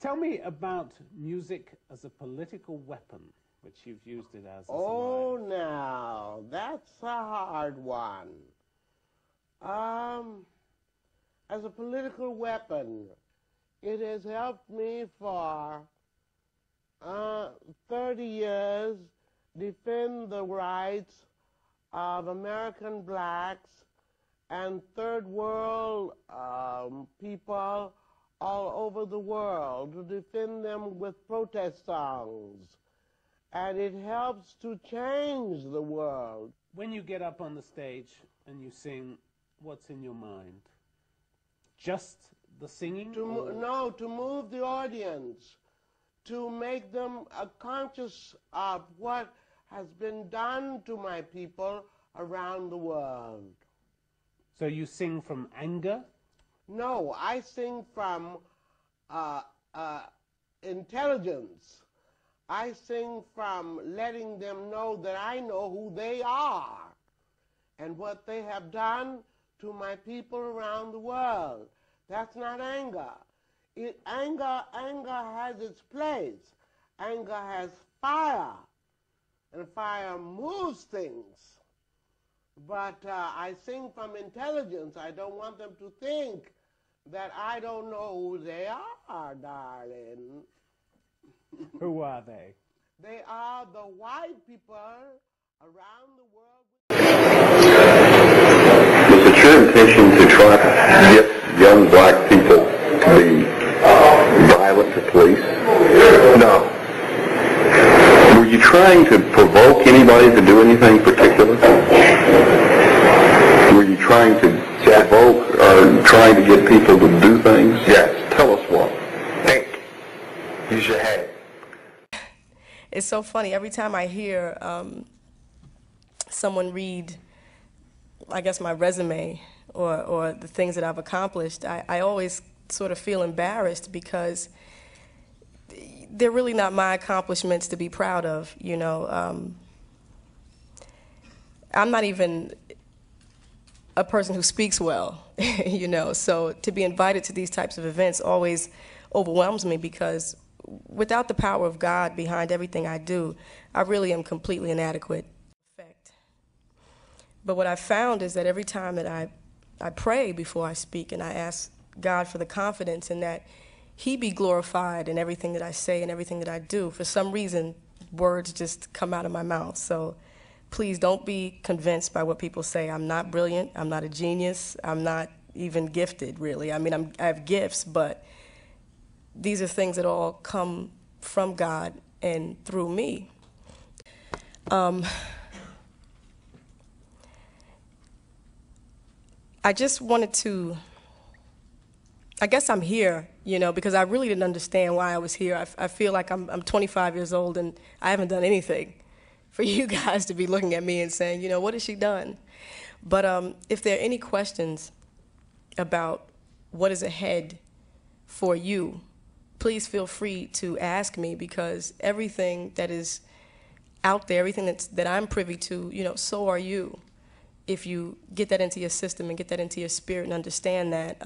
Tell me about music as a political weapon, which you've used it as. Oh, now, that's a hard one. As a political weapon, it has helped me for 30 years defend the rights of American blacks and third world people all over the world, to defend them with protest songs. And it helps to change the world. When you get up on the stage and you sing, what's in your mind? Just the singing? No, to move the audience, to make them conscious of what has been done to my people around the world. So you sing from anger? No, I sing from intelligence. I sing from letting them know that I know who they are and what they have done to my people around the world. That's not anger. Anger has its place. Anger has fire, and fire moves things. But I sing from intelligence. I don't want them to think that I don't know who they are, darling. Who are they? They are the white people around the world. Is it your intention to try to get young black people to be violent to police? No. Were you trying to provoke anybody to do anything particular? Were you trying to provoke or trying to get people to do things? Yes. Tell us what. Think. Use your head. It's so funny. Every time I hear someone read, I guess, my resume or the things that I've accomplished, I always sort of feel embarrassed because they're really not my accomplishments to be proud of, you know. I'm not even a person who speaks well, you know, so to be invited to these types of events always overwhelms me because without the power of God behind everything I do, I really am completely inadequate. But what I found is that every time that I pray before I speak and I ask God for the confidence in that He be glorified in everything that I say and everything that I do, for some reason, words just come out of my mouth. So please don't be convinced by what people say. I'm not brilliant. I'm not a genius. I'm not even gifted, really. I mean, I have gifts, but these are things that all come from God and through me. I just wanted to, I guess I'm here, you know, because I really didn't understand why I was here. I feel like I'm 25 years old and I haven't done anything for you guys to be looking at me and saying, you know, what has she done? But if there are any questions about what is ahead for you, please feel free to ask me, because everything that is out there, everything that I'm privy to, you know, so are you. If you get that into your system and get that into your spirit and understand that,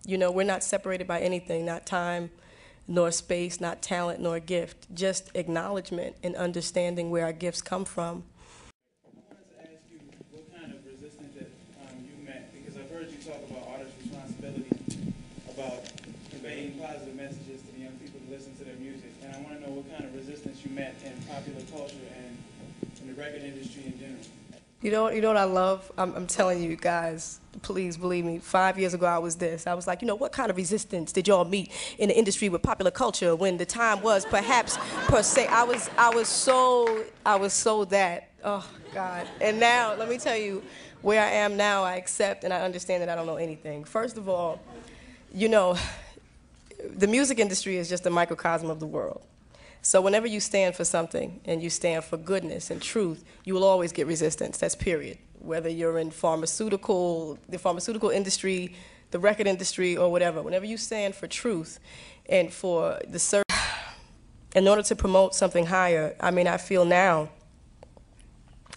you know, we're not separated by anything, not time, nor space, not talent, nor gift, just acknowledgement and understanding where our gifts come from. I wanted to ask you what kind of resistance that you met, because I've heard you talk about artist responsibility, about conveying positive messages to the young people to listen to their music, and I want to know what kind of resistance you met in popular culture and in the record industry in general. You know what I love? I'm telling you guys, please believe me, 5 years ago I was this. I was like, you know, what kind of resistance did y'all meet in the industry with popular culture when the time was perhaps per se? I was so that, oh God. And now, let me tell you, where I am now, I accept and I understand that I don't know anything. First of all, you know, the music industry is just a microcosm of the world. So whenever you stand for something and you stand for goodness and truth, you will always get resistance. That's period. Whether you're in the pharmaceutical industry, the record industry, or whatever. Whenever you stand for truth and for the service, in order to promote something higher, I mean, I feel now,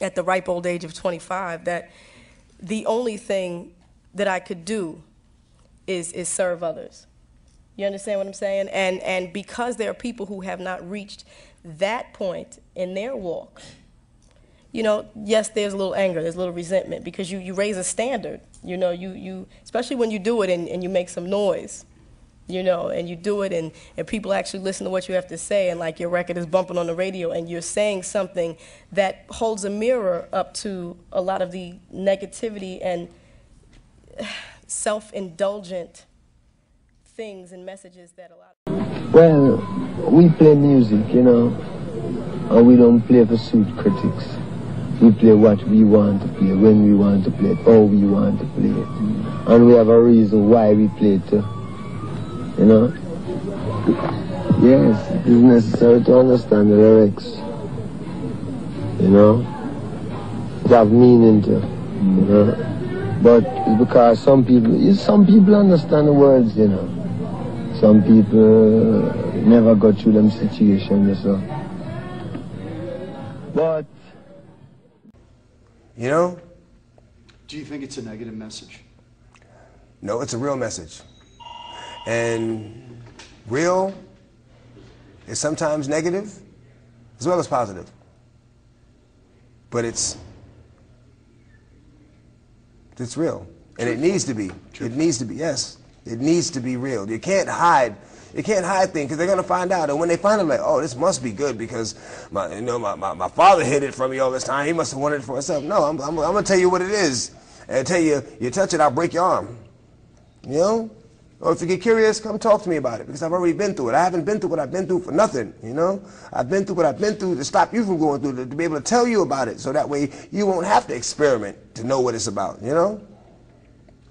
at the ripe old age of 25, that the only thing that I could do is serve others. You understand what I'm saying? And because there are people who have not reached that point in their walk, you know, yes, there's a little anger, there's a little resentment, because you raise a standard. You know, you especially when you do it and you make some noise, you know, and you do it and people actually listen to what you have to say, and like your record is bumping on the radio and you're saying something that holds a mirror up to a lot of the negativity and self-indulgent things and messages that a lot of... Well, we play music, you know, and we don't play for suit critics. We play what we want to play, when we want to play it, how we want to play it. And we have a reason why we play it too, you know. Yes, it is necessary to understand the lyrics, you know. It have meaning too, you know. But it's because some people understand the words, you know. Some people never go through them situations, so. But, you know? Do you think it's a negative message? No, it's a real message. And real is sometimes negative as well as positive. But it's real. And it needs to be. It needs to be, yes. It needs to be real. You can't hide. You can't hide things because they're going to find out. And when they find out, like, oh, this must be good because my father hid it from me all this time. He must have wanted it for himself. No, I'm going to tell you what it is. And I tell you, you touch it, I'll break your arm. You know? Or if you get curious, come talk to me about it because I've already been through it. I haven't been through what I've been through for nothing, you know? I've been through what I've been through to stop you from going through it, to be able to tell you about it so that way you won't have to experiment to know what it's about, you know?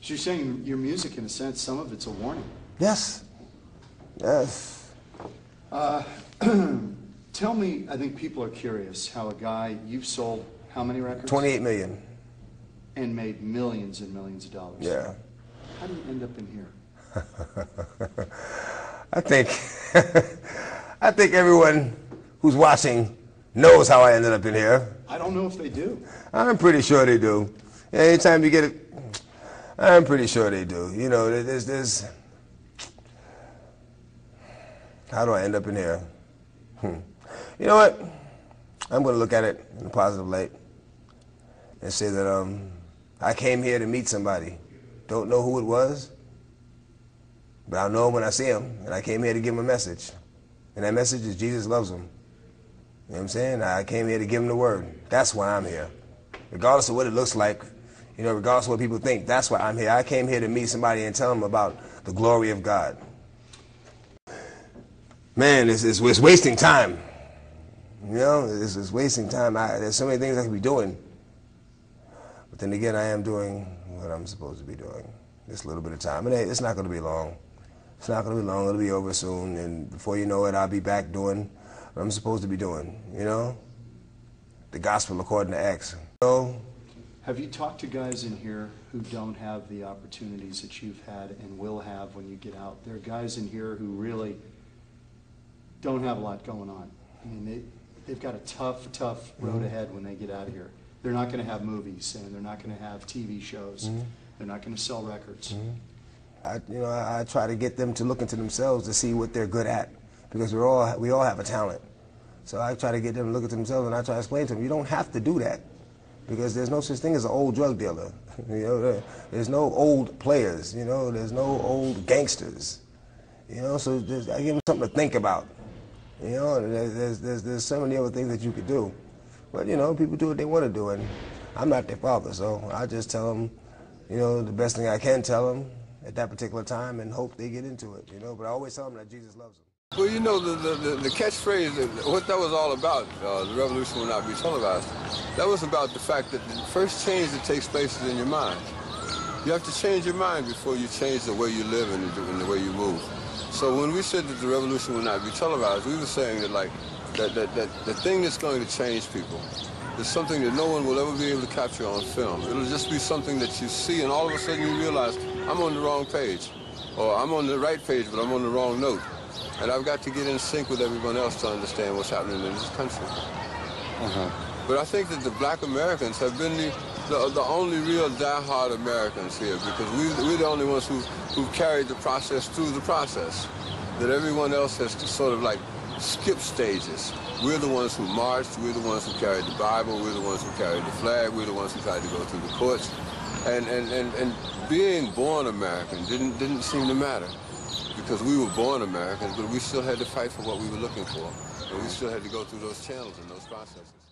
So you're saying your music, in a sense, some of it's a warning? Yes. Yes. Tell me, I think people are curious, how a guy, you've sold how many records? 28 million. And made millions and millions of dollars. Yeah. How do you end up in here? I think everyone who's watching knows how I ended up in here. I don't know if they do. I'm pretty sure they do. Anytime you get it, I'm pretty sure they do. You know, there's how do I end up in here? You know what? I'm going to look at it in a positive light and say that I came here to meet somebody. Don't know who it was, but I'll know when I see him, and I came here to give him a message. And that message is Jesus loves him. You know what I'm saying? I came here to give him the word. That's why I'm here. Regardless of what it looks like, you know, regardless of what people think, that's why I'm here. I came here to meet somebody and tell them about the glory of God. Man, it's wasting time. You know, it's wasting time. There's so many things I could be doing. But then again, I am doing what I'm supposed to be doing. Just a little bit of time. And it's not going to be long. It's not going to be long. It'll be over soon. And before you know it, I'll be back doing what I'm supposed to be doing, you know? The gospel according to Acts. So, have you talked to guys in here who don't have the opportunities that you've had and will have when you get out? There are guys in here who really don't have a lot going on. I mean, they've got a tough road ahead when they get out of here. They're not going to have movies, and they're not going to have TV shows. They're not going to sell records. I try to get them to look into themselves to see what they're good at, because we all have a talent. So I try to get them to look into themselves, and I try to explain to them, you don't have to do that, because there's no such thing as an old drug dealer. You know, there's no old players. You know, there's no old gangsters. You know, so I give them something to think about. You know, there's so many other things that you could do. But, you know, people do what they want to do, and I'm not their father, so I just tell them, you know, the best thing I can tell them at that particular time and hope they get into it, you know. But I always tell them that Jesus loves them. Well, you know, the catchphrase, what that was all about, the revolution will not be televised, that was about the fact that the first change that takes place is in your mind. You have to change your mind before you change the way you live and the way you move. So when we said that the revolution will not be televised, we were saying that, like, that the thing that's going to change people is something that no one will ever be able to capture on film. It'll just be something that you see, and all of a sudden you realize, I'm on the wrong page, or I'm on the right page, but I'm on the wrong note. And I've got to get in sync with everyone else to understand what's happening in this country. But I think that the black Americans have been the only real die-hard Americans here, because we're the only ones who've carried the process through the process. That everyone else has to sort of like skip stages. We're the ones who marched, we're the ones who carried the Bible, we're the ones who carried the flag, we're the ones who tried to go through the courts. And being born American didn't seem to matter, because we were born Americans, but we still had to fight for what we were looking for. And we still had to go through those channels and those processes.